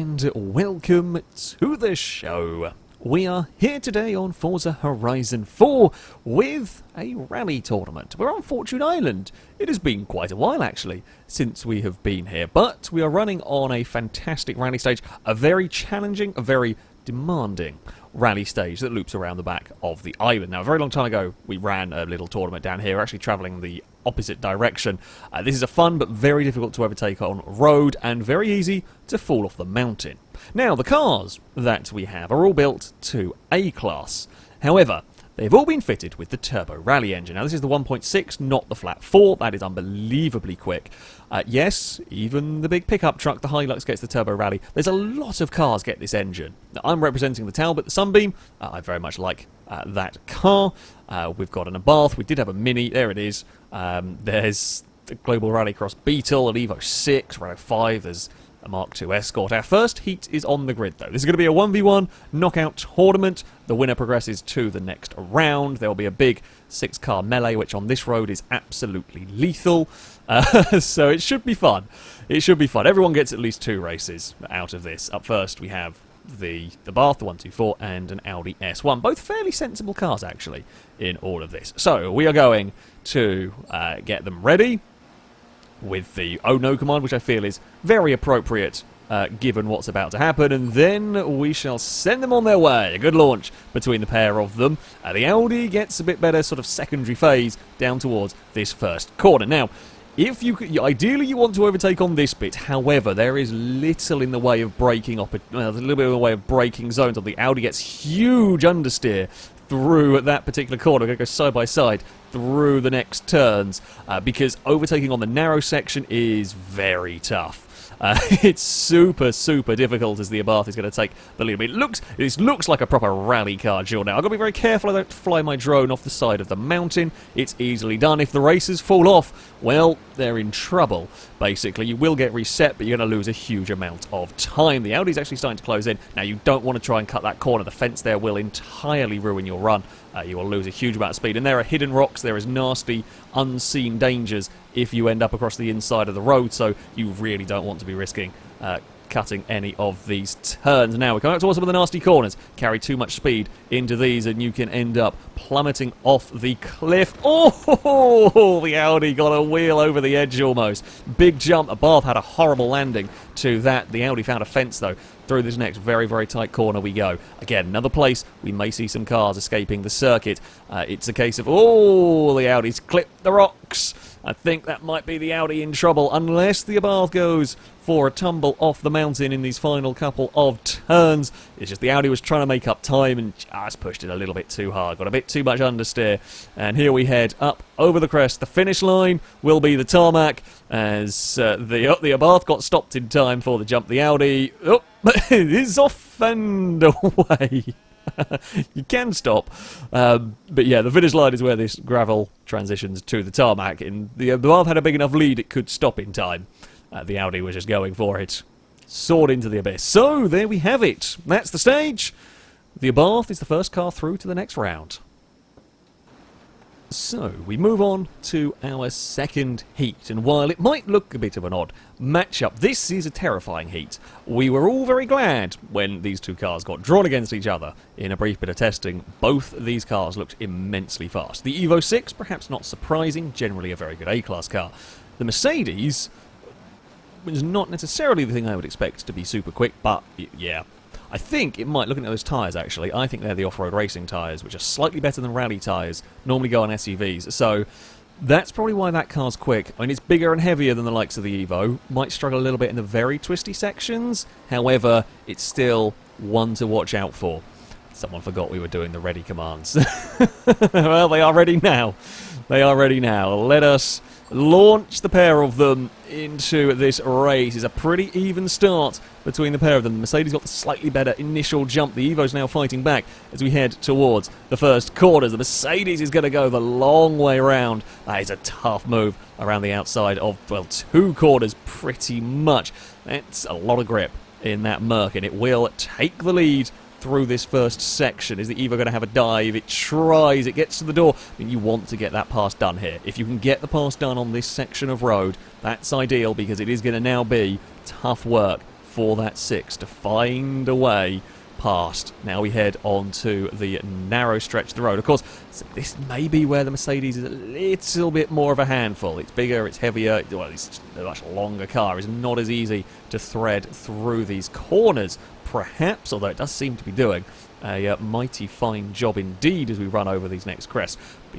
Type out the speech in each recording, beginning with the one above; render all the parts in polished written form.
and welcome to the show. We are here today on Forza Horizon 4 with a rally tournament. We're on Fortune Island. It has been quite a while actually since we have been here, but we are running on a fantastic rally stage, a very challenging, a very demanding rally stage that loops around the back of the island. Now, a very long time ago, we ran a little tournament down here, actually travelling the opposite direction. This is a fun but very difficult to overtake on road and very easy to fall off the mountain. Now, the cars that we have are all built to A-class. However, they've all been fitted with the Turbo Rally engine. Now, this is the 1.6, not the flat 4. That is unbelievably quick. Yes, even the big pickup truck, the Hilux, gets the Turbo Rally. There's a lot of cars get this engine. Now, I'm representing the Talbot, the Sunbeam. I very much like that car. We've got an Abarth. We did have a Mini. There it is. There's the Global Rallycross Beetle, an Evo 6, Renault 5. There's a Mark II Escort. Our first heat is on the grid, though. This is going to be a 1v1 knockout tournament. The winner progresses to the next round. There will be a big 6-car melee, which on this road is absolutely lethal. So it should be fun. It should be fun. Everyone gets at least 2 races out of this. Up first, we have the Abarth, the 124, and an Audi S1. Both fairly sensible cars, actually, in all of this. So we are going to get them ready with the "Oh No" command, which I feel is very appropriate given what's about to happen, and then we shall send them on their way. A good launch between the pair of them. The Audi gets a bit better sort of secondary phase down towards this first corner. Now, if you ideally you want to overtake on this bit, however, there is little in the way of braking there's a little bit in the way of braking zones. The Audi gets huge understeer through that particular corner. We're going to go side by side through the next turns because overtaking on the narrow section is very tough. It's super difficult as the Abarth is going to take the lead. It looks like a proper rally car duel now. I've got to be very careful I don't fly my drone off the side of the mountain. It's easily done. If the races fall off, well, they're in trouble, basically. You will get reset, but you're going to lose a huge amount of time. The Audi's actually starting to close in. Now, you don't want to try and cut that corner. The fence there will entirely ruin your run. You will lose a huge amount of speed. And there are hidden rocks. There is nasty, unseen dangers if you end up across the inside of the road, so you really don't want to be risking cutting any of these turns. Now, we're coming up towards some of the nasty corners. Carry too much speed into these, and you can end up plummeting off the cliff. Oh, the Audi got a wheel over the edge almost. Big jump. Abarth had a horrible landing to that. The Audi found a fence, though. Through this next very tight corner we go. Again, another place we may see some cars escaping the circuit. It's a case of, the Audi's clipped the rocks. I think that might be the Audi in trouble, unless the Abarth goes for a tumble off the mountain in these final couple of turns. It's just the Audi was trying to make up time and just pushed it a little bit too hard. Got a bit too much understeer. And here we head up over the crest. The finish line will be the tarmac as the Abarth got stopped in time for the jump. The Audi is off and away. You can stop, but yeah, the finish line is where this gravel transitions to the tarmac. And the Abarth had a big enough lead it could stop in time. The Audi was just going for it, soared into the abyss. So there we have it. That's the stage. The Abarth is the first car through to the next round. So, we move on to our second heat, and while it might look a bit of an odd matchup, this is a terrifying heat. We were all very glad when these two cars got drawn against each other. In a brief bit of testing, both these cars looked immensely fast. The Evo 6, perhaps not surprising, generally a very good A-class car. The Mercedes was not necessarily the thing I would expect to be super quick, but yeah. I think it might, looking at those tyres actually, I think they're the off-road racing tyres, which are slightly better than rally tyres, normally go on SUVs. So that's probably why that car's quick. I mean, it's bigger and heavier than the likes of the Evo, might struggle a little bit in the very twisty sections, however, it's still one to watch out for. Someone forgot we were doing the ready commands. Well, they are ready now. They are ready now. Let us launch the pair of them into this race. It's a pretty even start between the pair of them. The Mercedes got the slightly better initial jump. The Evo's now fighting back as we head towards the first corners. The Mercedes is going to go the long way around. That is a tough move around the outside of, well, 2 corners pretty much. That's a lot of grip in that Merc, and it will take the lead through this first section. Is the Evo going to have a dive? It tries, it gets to the door. I mean, you want to get that pass done here. If you can get the pass done on this section of road, that's ideal, because it is going to now be tough work for that 6 to find a way past. Now we head on to the narrow stretch of the road. Of course, this may be where the Mercedes is a little bit more of a handful. It's bigger, it's heavier, well, it's a much longer car. It's not as easy to thread through these corners, perhaps, although it does seem to be doing a mighty fine job indeed as we run over these next crests. But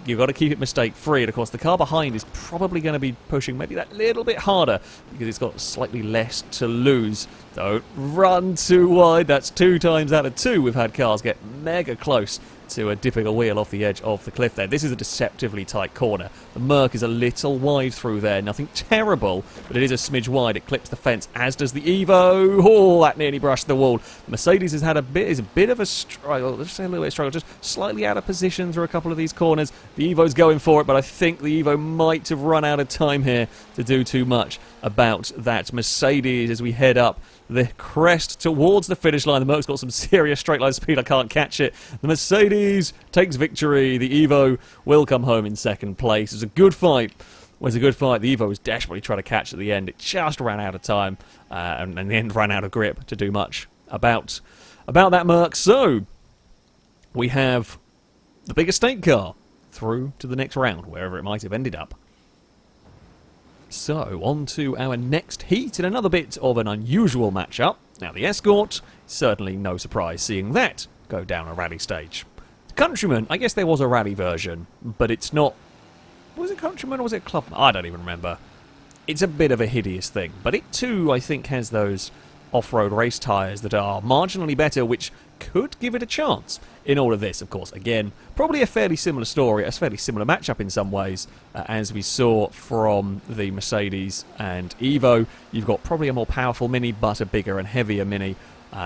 you've got to keep it mistake free, and of course the car behind is probably going to be pushing maybe that little bit harder because it's got slightly less to lose. Don't run too wide. That's 2 times out of 2 we've had cars get mega close to dipping a wheel off the edge of the cliff there. This is a deceptively tight corner. The Merc is a little wide through there. Nothing terrible, but it is a smidge wide. It clips the fence, as does the Evo. Oh, that nearly brushed the wall. The Mercedes has had a bit of a struggle. Let's say a little bit of struggle. Just slightly out of position through a couple of these corners. The Evo's going for it, but I think the Evo might have run out of time here to do too much about that Mercedes as we head up the crest towards the finish line. The Merc's got some serious straight line speed. I can't catch it. The Mercedes takes victory. The Evo will come home in second place. It was a good fight. The Evo was desperately trying to catch at the end. It just ran out of time and in the end ran out of grip to do much about that Merc. So we have the big estate car through to the next round, wherever it might have ended up. So, on to our next heat in another bit of an unusual matchup. Now, the Escort, certainly no surprise seeing that go down a rally stage. The Countryman, I guess there was a rally version, but it's not... Was it Countryman or was it Club? I don't even remember. It's a bit of a hideous thing, but it too, I think, has those off-road race tyres that are marginally better, which could give it a chance in all of this. Of course, again, probably a fairly similar story, a fairly similar matchup in some ways, as we saw from the Mercedes and Evo. You've got probably a more powerful Mini, but a bigger and heavier Mini.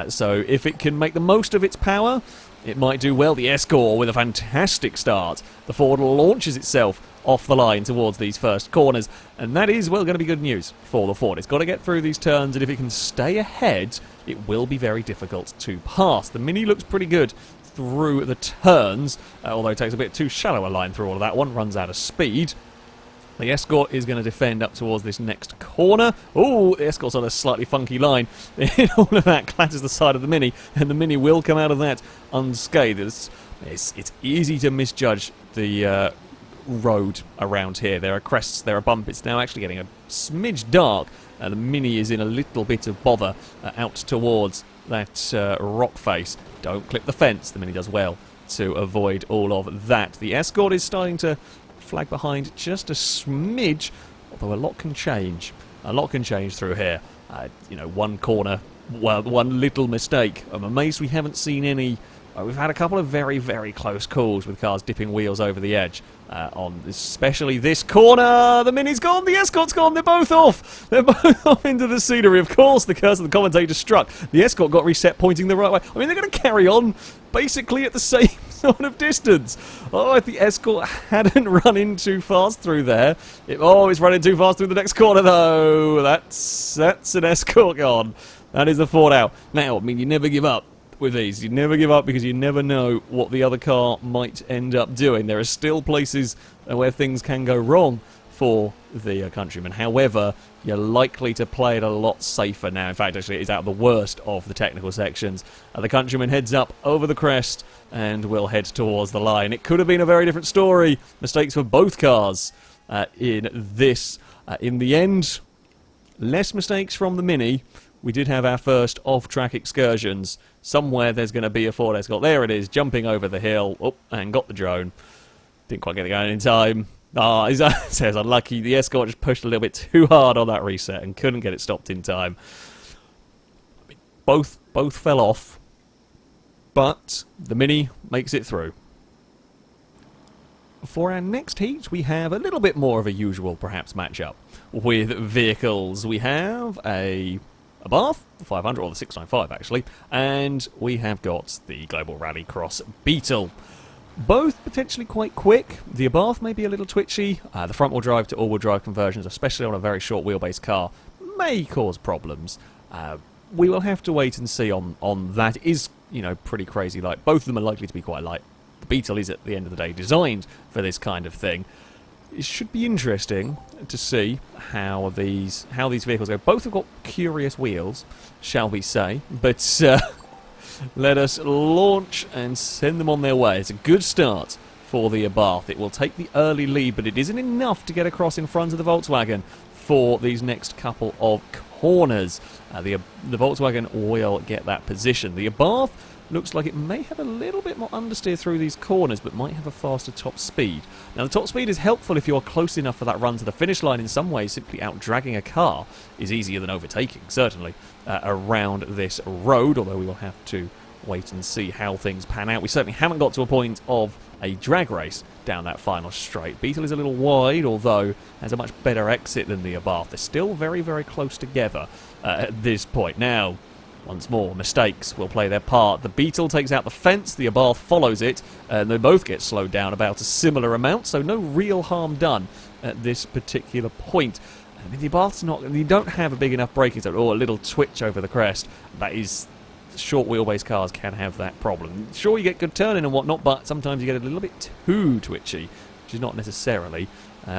So if it can make the most of its power, it might do well. The Escort with a fantastic start. The Ford launches itself off the line towards these first corners, and that is, well, going to be good news for the Ford. It's got to get through these turns, and if it can stay ahead, it will be very difficult to pass. The Mini looks pretty good through the turns, although it takes a bit too shallow a line through all of that one, runs out of speed. The Escort is going to defend up towards this next corner. Oh, the Escort's on a slightly funky line. All of that clatters the side of the Mini, and the Mini will come out of that unscathed. It's easy to misjudge the road around here. There are crests, there are bumps. It's now actually getting a smidge dark. The Mini is in a little bit of bother out towards that rock face. Don't clip the fence. The Mini does well to avoid all of that. The Escort is starting to flag behind just a smidge, although a lot can change. A lot can change through here. One corner, well, one little mistake. I'm amazed we haven't seen any. We've had a couple of very, very close calls with cars dipping wheels over the edge. On especially this corner, the Mini's gone, the Escort's gone, they're both off. They're both off into the scenery. Of course, the curse of the commentator struck. The Escort got reset pointing the right way. I mean, they're going to carry on basically at the same sort of distance. Oh, if the Escort hadn't run in too fast through there. It's running too fast through the next corner, though. That's an Escort gone. That is the Ford out. Now, I mean, you never give up with these. You never give up because you never know what the other car might end up doing. There are still places where things can go wrong for the Countryman. However, you're likely to play it a lot safer now. In fact, actually, it is out of the worst of the technical sections. The Countryman heads up over the crest and will head towards the line. It could have been a very different story. Mistakes for both cars in this. In the end, less mistakes from the Mini. We did have our first off-track excursions. Somewhere there's going to be a Ford Escort. There it is, jumping over the hill. Oh, and got the drone. Didn't quite get it going in time. Says unlucky. The Escort just pushed a little bit too hard on that reset and couldn't get it stopped in time. Both fell off, but the Mini makes it through. For our next heat, we have a little bit more of a usual, perhaps, matchup with vehicles. We have a Abarth, the 500, or the 695 actually, and we have got the Global Rallycross Beetle. Both potentially quite quick. The Abarth may be a little twitchy. The front-wheel drive to all-wheel drive conversions, especially on a very short wheelbase car, may cause problems. We will have to wait and see on that. It is, pretty crazy light. Both of them are likely to be quite light. The Beetle is, at the end of the day, designed for this kind of thing. it should be interesting to see how these vehicles go. Both have got curious wheels, shall we say, but let us launch and send them on their way. It's a good start for the Abarth. It will take the early lead, but it isn't enough to get across in front of the Volkswagen for these next couple of corners. The Volkswagen will get that position. The Abarth looks like it may have a little bit more understeer through these corners, but might have a faster top speed. Now, the top speed is helpful if you are close enough for that run to the finish line. In some ways, simply out-dragging a car is easier than overtaking, certainly, around this road, although we will have to wait and see how things pan out. We certainly haven't got to a point of a drag race down that final straight. Beetle is a little wide, although has a much better exit than the Abarth. They're still very, very close together at this point. Now, once more, mistakes will play their part. The Beetle takes out the fence, the Abarth follows it, and they both get slowed down about a similar amount, so no real harm done at this particular point. I mean, the Abarth's not... You don't have a big enough braking zone, or a little twitch over the crest. That is... Short wheelbase cars can have that problem. Sure, you get good turning and whatnot, but sometimes you get a little bit too twitchy, which is not necessarily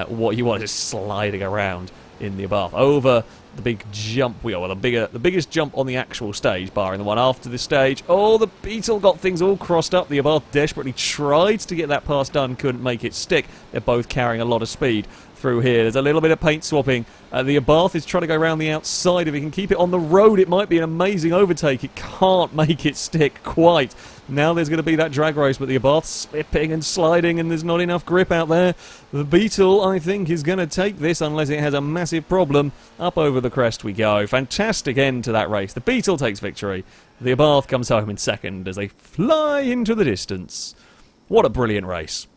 what you want, just sliding around in the Abarth over the big jump wheel, well, the biggest jump on the actual stage, barring the one after the stage. Oh, the Beetle got things all crossed up. The Abarth desperately tried to get that pass done, couldn't make it stick. They're both carrying a lot of speed through here. There's a little bit of paint swapping. The Abarth is trying to go around the outside. If he can keep it on the road, it might be an amazing overtake. It can't make it stick quite. Now there's going to be that drag race, but the Abarth slipping and sliding, and there's not enough grip out there. The Beetle, I think, is going to take this unless it has a massive problem. Up over the crest we go. Fantastic end to that race. The Beetle takes victory. The Abarth comes home in second as they fly into the distance. What a brilliant race.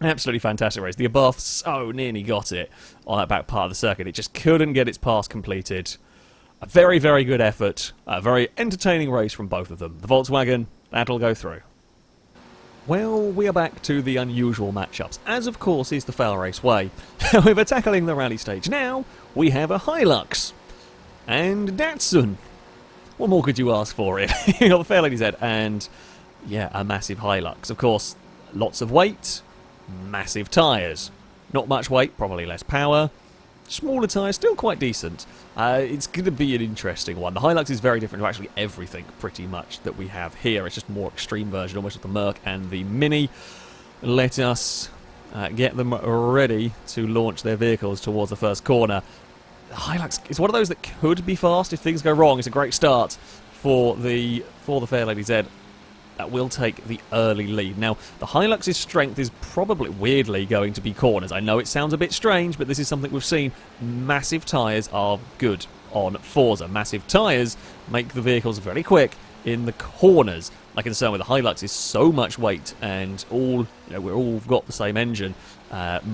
Absolutely fantastic race. The Abarth so nearly got it on that back part of the circuit. It just couldn't get its pass completed. A very, very good effort. A very entertaining race from both of them. The Volkswagen, that'll go through. Well, we are back to the unusual matchups, as of course is the FailRace way. However, tackling the rally stage now, we have a Hilux and Datsun. What more could you ask for it? You got the Fairlady Z and, yeah, a massive Hilux. Of course, lots of weight, massive tyres. Not much weight, probably less power. Smaller tyres, still quite decent. It's going to be an interesting one. The Hilux is very different to actually everything, pretty much, that we have here. It's just a more extreme version, almost of the Merc and the Mini. Let us get them ready to launch their vehicles towards the first corner. The Hilux is one of those that could be fast if things go wrong. It's a great start for the Fairlady Z. That will take the early lead. Now, the Hilux's strength is probably, weirdly, going to be corners. I know it sounds a bit strange, but this is something we've seen. Massive tyres are good on Forza. Massive tyres make the vehicles very quick in the corners. My concern with the Hilux is so much weight, and we're all got the same engine.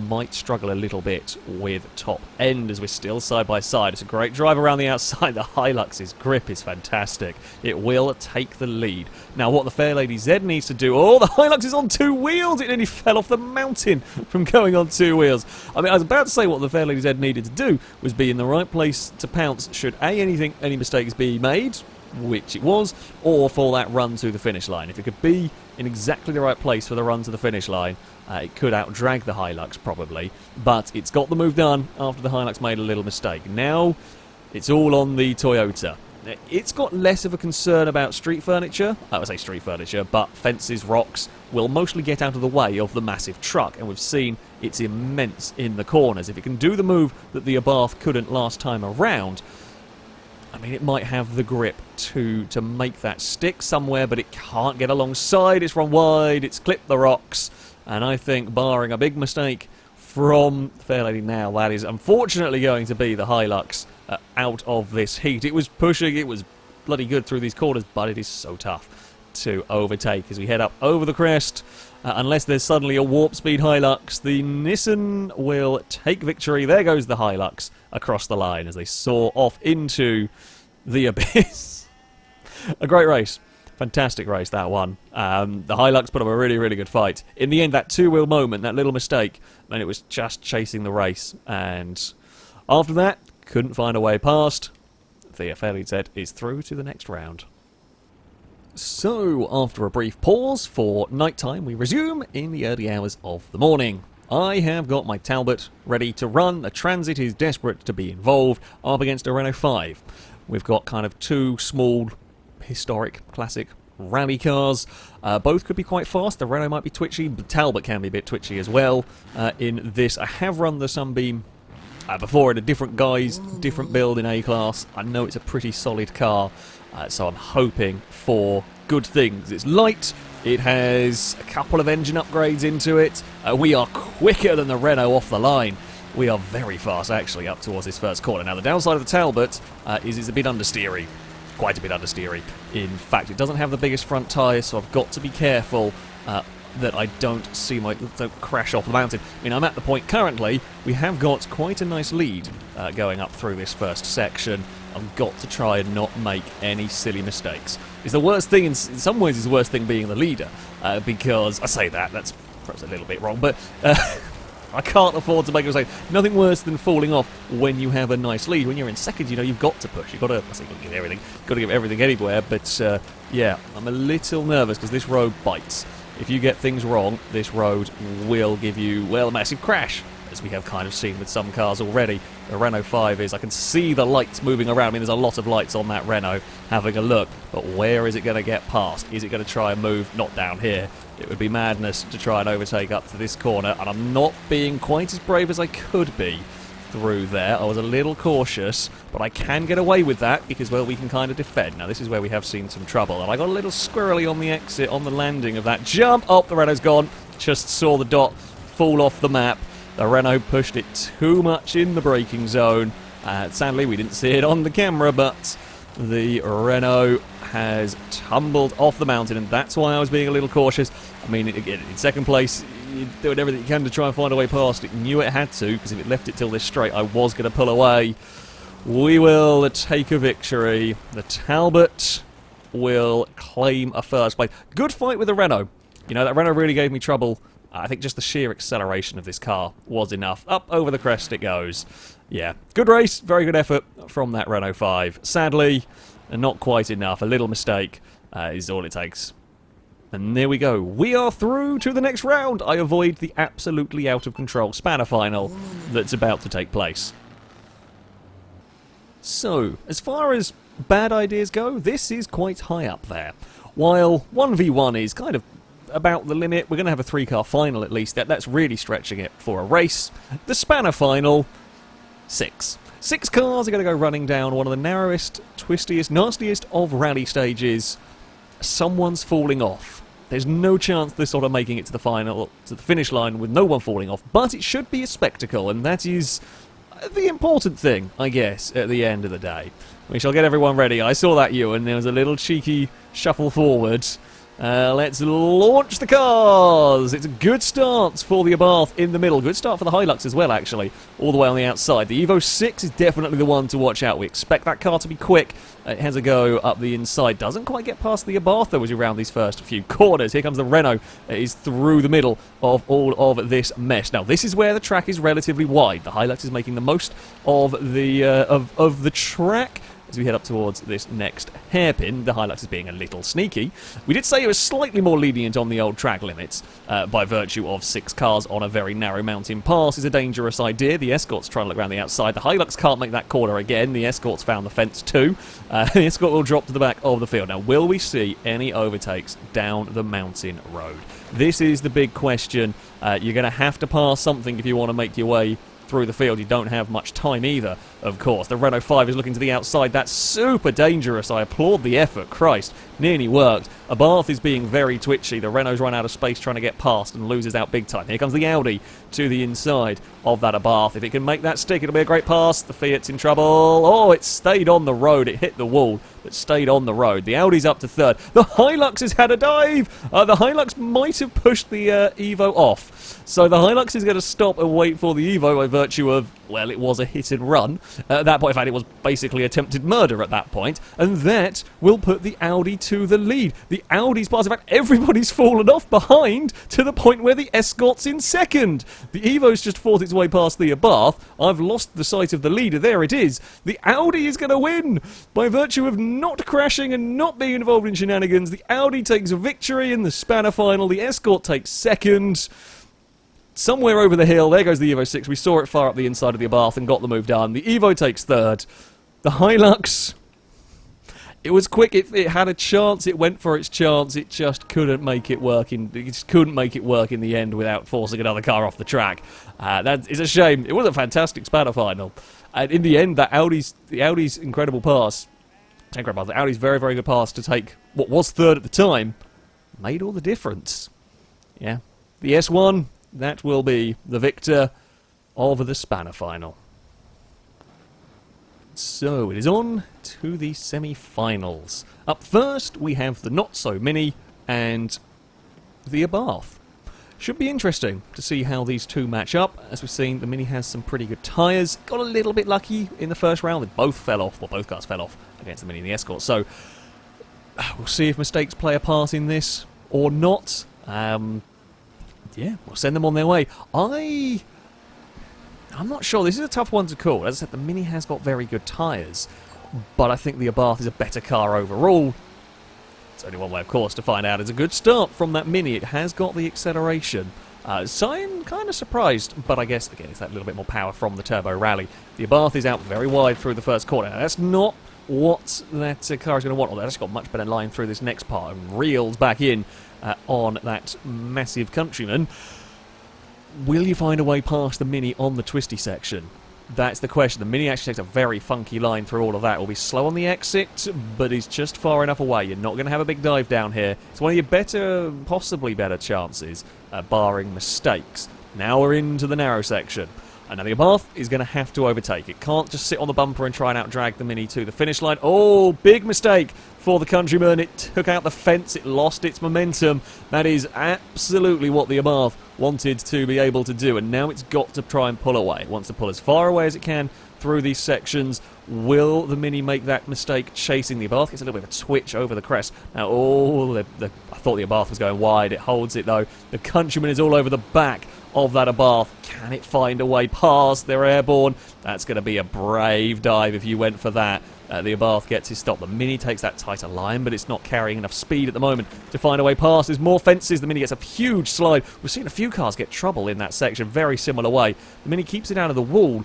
Might struggle a little bit with top end as we're still side by side. It's a great drive around the outside. The Hilux's grip is fantastic. It will take the lead. Now, what the Fairlady Z needs to do... Oh, the Hilux is on two wheels! It nearly fell off the mountain from going on two wheels. I mean, I was about to say what the Fairlady Z needed to do was be in the right place to pounce should any mistakes be made, which it was, or for that run to the finish line. If it could be in exactly the right place for the run to the finish line, it could outdrag the Hilux probably, but it's got the move done after the Hilux made a little mistake. Now it's all on the Toyota. It's got less of a concern about street furniture. I would say street furniture, but fences, rocks will mostly get out of the way of the massive truck, and we've seen it's immense in the corners. If it can do the move that the Abarth couldn't last time around, I mean, it might have the grip to make that stick somewhere, but it can't get alongside. It's run wide, it's clipped the rocks, and I think, barring a big mistake from Fairlady now, that is unfortunately going to be the Hilux out of this heat. It was pushing, it was bloody good through these corners, but it is so tough to overtake as we head up over the crest. Unless there's suddenly a warp speed Hilux, the Nissan will take victory. There goes the Hilux across the line as they soar off into the abyss. A great race. Fantastic race, that one. The Hilux put up a really, really good fight. In the end, that two-wheel moment, that little mistake, and it was just chasing the race. And after that, couldn't find a way past. The Fairlady Z is through to the next round. So, after a brief pause for nighttime, we resume in the early hours of the morning. I have got my Talbot ready to run. The Transit is desperate to be involved up against a Renault 5. We've got kind of two small, historic, classic rally cars. Both could be quite fast. The Renault might be twitchy. The Talbot can be a bit twitchy as well in this. I have run the Sunbeam before in a different guise, different build in A-Class. I know it's a pretty solid car, so I'm hoping for good things. It's light. It has a couple of engine upgrades into it. We are quicker than the Renault off the line. We are very fast, actually, up towards this first corner. Now, the downside of the Talbot is it's a bit understeery. Quite a bit understeery. In fact, it doesn't have the biggest front tyres, so I've got to be careful that I don't crash off the mountain. I mean, I'm at the point currently, we have got quite a nice lead going up through this first section. I've got to try and not make any silly mistakes. It's the worst thing, in some ways, it's the worst thing being the leader, because, I say that's perhaps a little bit wrong, but I can't afford to make a mistake. Nothing worse than falling off when you have a nice lead. When you're in second, you know, you've got to push. You've got to, give everything. Got to give everything anywhere, but, yeah, I'm a little nervous because this road bites. If you get things wrong, this road will give you, well, a massive crash, as we have kind of seen with some cars already. The Renault 5 is, I can see the lights moving around. I mean, there's a lot of lights on that Renault having a look, but where is it going to get past? Is it going to try and move? Not down here. It would be madness to try and overtake up to this corner, and I'm not being quite as brave as I could be through there. I was a little cautious, but I can get away with that because, well, we can kind of defend. Now, this is where we have seen some trouble, and I got a little squirrely on the exit, on the landing of that jump. Oh, the Renault's gone. Just saw the dot fall off the map. The Renault pushed it too much in the braking zone. Sadly, we didn't see it on the camera, but the Renault has tumbled off the mountain, and that's why I was being a little cautious. I mean, again, in second place, you're doing everything you can to try and find a way past it. Knew it had to, because if it left it till this straight, I was going to pull away. We will take a victory. The Talbot will claim a first place. Good fight with the Renault. You know, that Renault really gave me trouble. I think just the sheer acceleration of this car was enough. Up over the crest it goes. Yeah, good race, very good effort from that Renault 5. Sadly, not quite enough. A little mistake is all it takes. And there we go. We are through to the next round. I avoid the absolutely out-of-control spanner final that's about to take place. So, as far as bad ideas go, this is quite high up there. While 1v1 is kind of about the limit, we're going to have a 3-car final at least. That's really stretching it for a race. The spanner final, 6. 6 cars are going to go running down one of the narrowest, twistiest, nastiest of rally stages. Someone's falling off. There's no chance they're sort of making it to the final, to the finish line with no one falling off, but it should be a spectacle, and that is the important thing, I guess, at the end of the day. We shall get everyone ready. I saw that, Ewan. There was a little cheeky shuffle forward. Let's launch the cars! It's a good start for the Abarth in the middle. Good start for the Hilux as well, actually, all the way on the outside. The Evo 6 is definitely the one to watch out. We expect that car to be quick. It has a go up the inside. Doesn't quite get past the Abarth, though, as you round these first few corners. Here comes the Renault. It is through the middle of all of this mess. Now, this is where the track is relatively wide. The Hilux is making the most of the track. As we head up towards this next hairpin, the Hilux is being a little sneaky. We did say it was slightly more lenient on the old track limits by virtue of 6 cars on a very narrow mountain pass is a dangerous idea. The Escort's trying to look around the outside. The Hilux can't make that corner again. The Escort's found the fence too. The Escort will drop to the back of the field. Now, will we see any overtakes down the mountain road? This is the big question. You're going to have to pass something if you want to make your way through the field. You don't have much time either, of course. The Renault 5 is looking to the outside. That's super dangerous. I applaud the effort. Christ, nearly worked. Abarth is being very twitchy. The Renault's run out of space trying to get past and loses out big time. Here comes the Audi to the inside of that Abarth. If it can make that stick, it'll be a great pass. The Fiat's in trouble. Oh, it stayed on the road. It hit the wall, but stayed on the road. The Audi's up to third. The Hilux has had a dive. The Hilux might have pushed the Evo off. So the Hilux is going to stop and wait for the Evo by virtue of, well, it was a hit and run. At that point, in fact, it was basically attempted murder at that point. And that will put the Audi to the lead. The Audi's passed. In fact, everybody's fallen off behind to the point where the Escort's in second. The Evo's just fought its way past the Abarth. I've lost the sight of the leader. There it is. The Audi is going to win by virtue of not crashing and not being involved in shenanigans. The Audi takes a victory in the spanner final. The Escort takes second. somewhere over the hill, there goes the Evo 6. We saw it far up the inside of the Abarth and got the move done. The Evo takes third. The Hilux, it was quick. It had a chance. It went for its chance. It just couldn't make it work. It just couldn't make it work in the end without forcing another car off the track. That is a shame. It was a fantastic Spanner final. And in the end, the Audi's incredible pass, the Audi's very, very good pass to take what was third at the time, made all the difference. Yeah, the S1, that will be the victor of the Spanner final. So it is on to the semi-finals. Up first, we have the Not-So-Mini and the Abarth. Should be interesting to see how these two match up. As we've seen, the Mini has some pretty good tyres. Got a little bit lucky in the first round. They both fell off, well, both cars fell off against the Mini and the Escort. So we'll see if mistakes play a part in this or not. Yeah, we'll send them on their way. I'm not sure. This is a tough one to call. As I said, the Mini has got very good tyres, but I think the Abarth is a better car overall. It's only one way, of course, to find out. It's a good start from that Mini. It has got the acceleration. So I'm kind of surprised, but I guess, again, it's that little bit more power from the Turbo Rally. The Abarth is out very wide through the first corner. Now, that's not what that car is going to want, although it's got much better line through this next part and reels back in on that massive Countryman. Will you find a way past the Mini on the twisty section? That's the question. The Mini actually takes a very funky line through all of that. It will be slow on the exit, but is just far enough away. You're not going to have a big dive down here. It's one of your better, possibly better chances, barring mistakes. Now we're into the narrow section. And now the Abarth is going to have to overtake. It can't just sit on the bumper and try and out-drag the Mini to the finish line. Oh, big mistake for the Countryman. It took out the fence. It lost its momentum. That is absolutely what the Abarth wanted to be able to do. And now it's got to try and pull away. It wants to pull as far away as it can through these sections. Will the Mini make that mistake chasing the Abarth? Gets a little bit of a twitch over the crest. Now, I thought the Abarth was going wide. It holds it, though. The Countryman is all over the back of that Abarth. Can it find a way past? They're airborne. That's going to be a brave dive if you went for that. The Abarth gets his stop. The Mini takes that tighter line, but it's not carrying enough speed at the moment to find a way past. There's more fences. The Mini gets a huge slide. We've seen a few cars get trouble in that section, very similar way. The Mini keeps it out of the wall,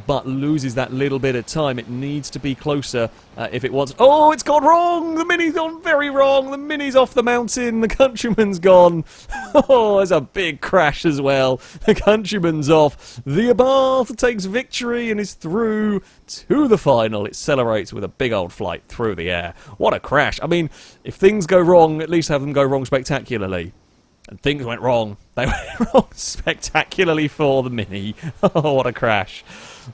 but loses that little bit of time. It needs to be closer if it wants. Oh, it's gone wrong! The Mini's gone very wrong. The Mini's off the mountain. The Countryman's gone. Oh, there's a big crash as well. The Countryman's off. The Abarth takes victory and is through to the final. It accelerates with a big old flight through the air. What a crash. I mean, if things go wrong, at least have them go wrong spectacularly. And things went wrong. They went wrong spectacularly for the Mini. Oh, what a crash.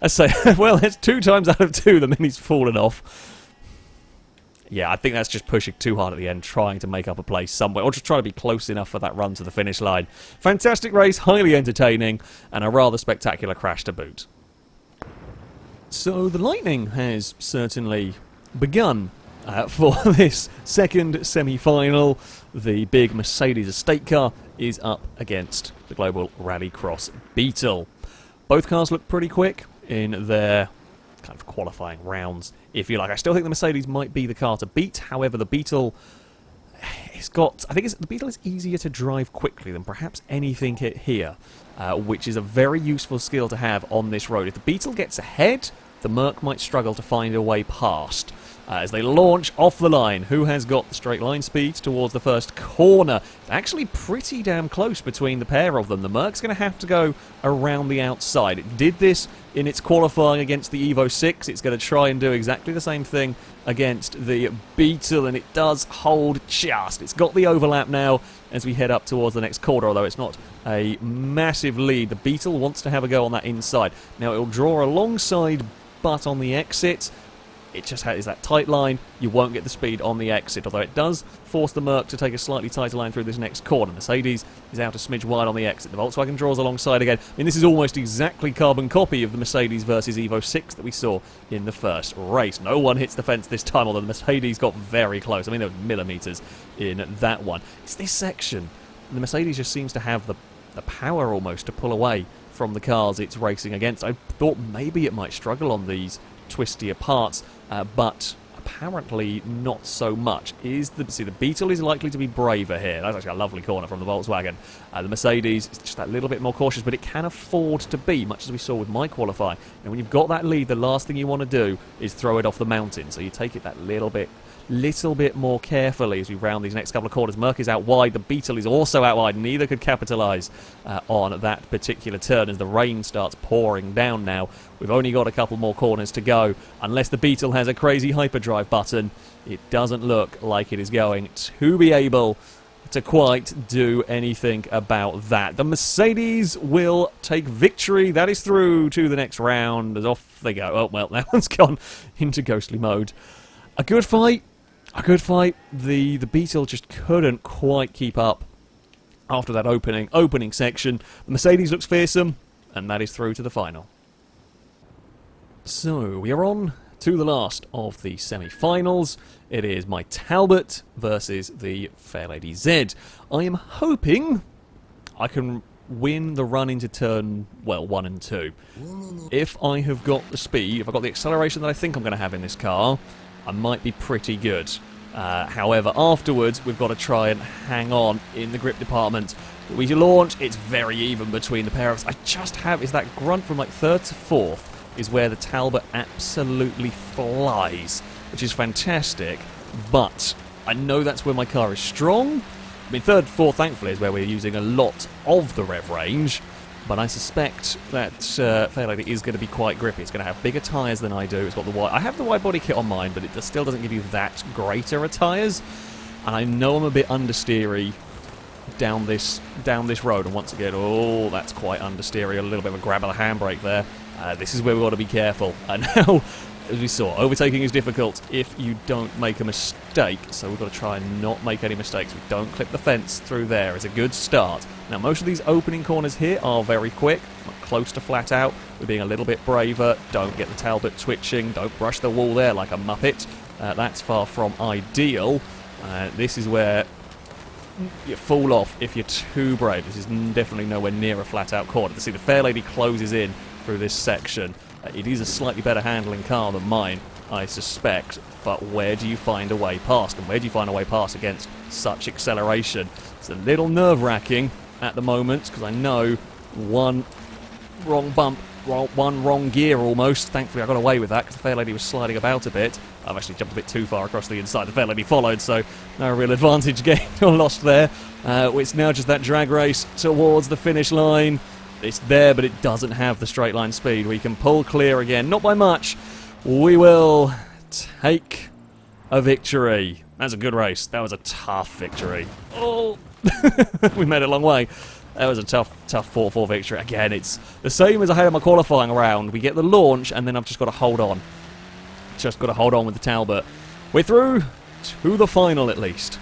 I say, well, it's 2 times out of 2 the Mini's fallen off. Yeah, I think that's just pushing too hard at the end, trying to make up a place somewhere, or just trying to be close enough for that run to the finish line. Fantastic race, highly entertaining, and a rather spectacular crash to boot. So the lightning has certainly begun for this second semi-final. The big Mercedes estate car is up against the Global Rallycross Beetle. Both cars look pretty quick in their kind of qualifying rounds, if you like. I still think the Mercedes might be the car to beat. However, the Beetle the Beetle is easier to drive quickly than perhaps anything here, which is a very useful skill to have on this road. If the Beetle gets ahead, the Merc might struggle to find a way past. As they launch off the line, who has got the straight line speed towards the first corner? It's actually pretty damn close between the pair of them. The Merc's going to have to go around the outside. It did this in its qualifying against the Evo 6. It's going to try and do exactly the same thing against the Beetle, and it does hold just. It's got the overlap now as we head up towards the next corner, although it's not a massive lead. The Beetle wants to have a go on that inside. Now, it'll draw alongside, but on the exit, it just has that tight line. You won't get the speed on the exit, although it does force the Merc to take a slightly tighter line through this next corner. Mercedes is out a smidge wide on the exit. The Volkswagen draws alongside again. I mean, this is almost exactly carbon copy of the Mercedes versus Evo 6 that we saw in the first race. No one hits the fence this time, although the Mercedes got very close. I mean, there were millimetres in that one. It's this section. The Mercedes just seems to have the power almost to pull away from the cars it's racing against. I thought maybe it might struggle on these twistier parts, but apparently not so much. See, the Beetle is likely to be braver here. That's actually a lovely corner from the Volkswagen. The Mercedes is just that little bit more cautious, but it can afford to be, much as we saw with my qualifying. And when you've got that lead, the last thing you want to do is throw it off the mountain. So you take it that little bit more carefully as we round these next couple of corners. Merc is out wide, the Beetle is also out wide. Neither could capitalise on that particular turn as the rain starts pouring down now. We've only got a couple more corners to go. Unless the Beetle has a crazy hyperdrive button, it doesn't look like it is going to be able to quite do anything about that. The Mercedes will take victory. That is through to the next round as off they go. Oh, well, that one's gone into ghostly mode. A good fight. A good fight. The Beetle just couldn't quite keep up after that opening section. The Mercedes looks fearsome, and that is through to the final. So, we are on to the last of the semi-finals. It is my Talbot versus the Fairlady Z. I am hoping I can win the run into turn, well, 1 and 2. If I have got the speed, if I've got the acceleration that I think I'm going to have in this car, I might be pretty good. However, afterwards, we've got to try and hang on in the grip department. We launch, it's very even between the pair of us. I just have, is that grunt from like 3rd to 4th is where the Talbot absolutely flies, which is fantastic, but I know that's where my car is strong. I mean, 3rd, 4th, thankfully, is where we're using a lot of the rev range, but I suspect that Fairlady is going to be quite grippy. It's going to have bigger tyres than I do. It's got the wide. I have the wide body kit on mine, but it still doesn't give you that greater a tyres. And I know I'm a bit understeery down this road. And once again, oh, that's quite understeery. A little bit of a grab of the handbrake there. This is where we've got to be careful. And now, as we saw, overtaking is difficult if you don't make a mistake. So we've got to try and not make any mistakes. We don't clip the fence through there. It's a good start. Now, most of these opening corners here are very quick, close to flat out. We're being a little bit braver. Don't get the Talbot twitching. Don't brush the wall there like a muppet. That's far from ideal. This is where you fall off if you're too brave. This is definitely nowhere near a flat out corner. To see the Fairlady closes in through this section. It is a slightly better handling car than mine, I suspect, but where do you find a way past? And where do you find a way past against such acceleration? It's a little nerve-wracking at the moment, because I know one wrong bump, one wrong gear almost. Thankfully I got away with that, because the Fairlady was sliding about a bit. I've actually jumped a bit too far across the inside. The Fairlady followed, so no real advantage gained or lost there. It's now just that drag race towards the finish line. It's there, but it doesn't have the straight line speed. We can pull clear again, not by much. We will take a victory. That's a good race. That was a tough victory. Oh, we made it a long way. That was a tough 4-4 victory. Again, it's the same as I had in my qualifying round. We get the launch, and then I've just got to hold on. Just got to hold on with the Talbot. We're through to the final, at least.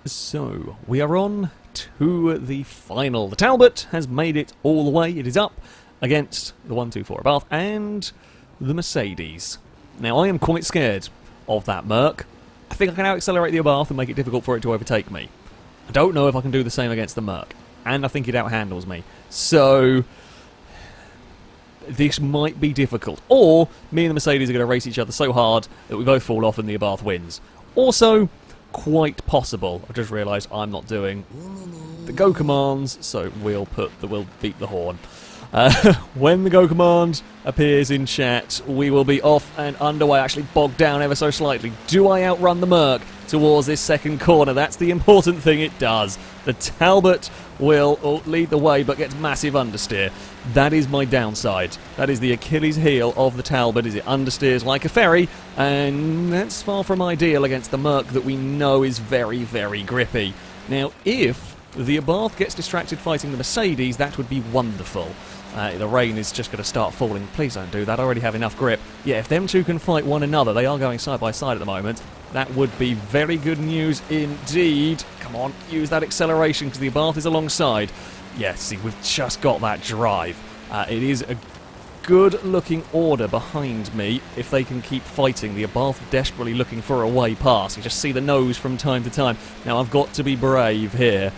So, we are on to the final. The Talbot has made it all the way. It is up against the 124 Abarth and the Mercedes. Now, I am quite scared of that Merc. I think I can out-accelerate the Abarth and make it difficult for it to overtake me. I don't know if I can do the same against the Merc. And I think it out-handles me. So, this might be difficult. Or, me and the Mercedes are going to race each other so hard that we both fall off and the Abarth wins. Also, quite possible. I've just realised I'm not doing the go commands, so we'll beat the horn. When the go command appears in chat, we will be off and underway. Actually bogged down ever so slightly. Do I outrun the Merc towards this second corner? That's the important thing. It does. The Talbot will lead the way, but gets massive understeer. That is my downside. That is the Achilles heel of the Talbot, is it understeers like a ferry, and that's far from ideal against the Merc that we know is very, very grippy. Now, if the Abarth gets distracted fighting the Mercedes, that would be wonderful. The rain is just going to start falling. Please don't do that. I already have enough grip. Yeah, if them two can fight one another, they are going side by side at the moment. That would be very good news indeed. Come on, use that acceleration because the Abarth is alongside. Yeah, see, we've just got that drive. It is a good-looking order behind me if they can keep fighting. The Abarth desperately looking for a way past. You just see the nose from time to time. Now, I've got to be brave here,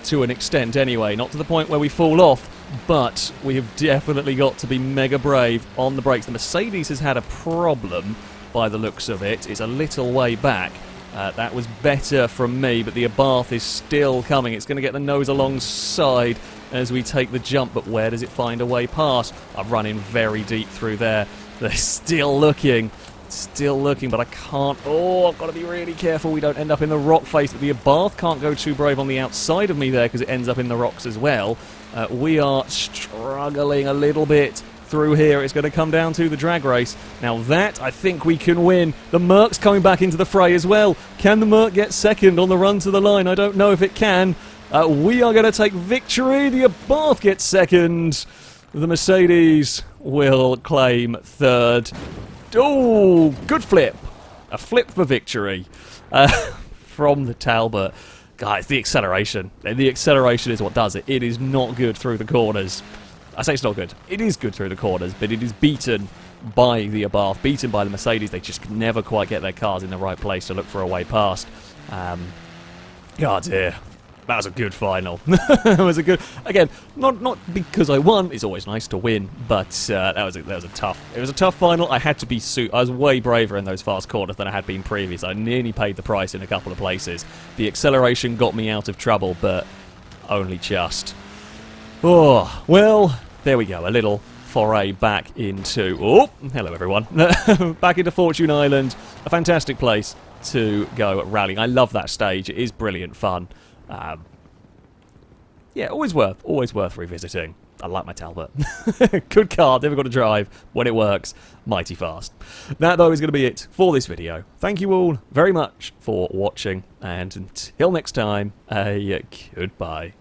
to an extent anyway. Not to the point where we fall off, but we have definitely got to be mega brave on the brakes. The Mercedes has had a problem by the looks of it. It's a little way back. That was better from me, but the Abarth is still coming. It's going to get the nose alongside as we take the jump, but where does it find a way past? I've run in very deep through there. They're still looking, but I can't. Oh, I've got to be really careful we don't end up in the rock face, but the Abarth can't go too brave on the outside of me there because it ends up in the rocks as well. We are struggling a little bit through here. It's going to come down to the drag race. Now that, I think we can win. The Merc's coming back into the fray as well. Can the Merc get second on the run to the line? I don't know if it can. We are going to take victory. The Abarth gets second. The Mercedes will claim third. Oh, good flip. A flip for victory from the Talbot. Guys, the acceleration. The acceleration is what does it. It is not good through the corners. I say it's not good. It is good through the corners, but it is beaten by the Abarth, beaten by the Mercedes. They just never quite get their cars in the right place to look for a way past. God dear. That was a good final. That was a good... Again, not because I won. It's always nice to win, but that was a tough... It was a tough final. I had to be... I was way braver in those fast corners than I had been previous. I nearly paid the price in a couple of places. The acceleration got me out of trouble, but only just. Oh, well, there we go. A little foray back into... Oh, hello everyone. Back into Fortune Island. A fantastic place to go rallying. I love that stage. It is brilliant fun. Yeah, always worth revisiting. I like my Talbot. Good car, difficult to drive. When it works, mighty fast. That, though, is going to be it for this video. Thank you all very much for watching, and until next time, goodbye.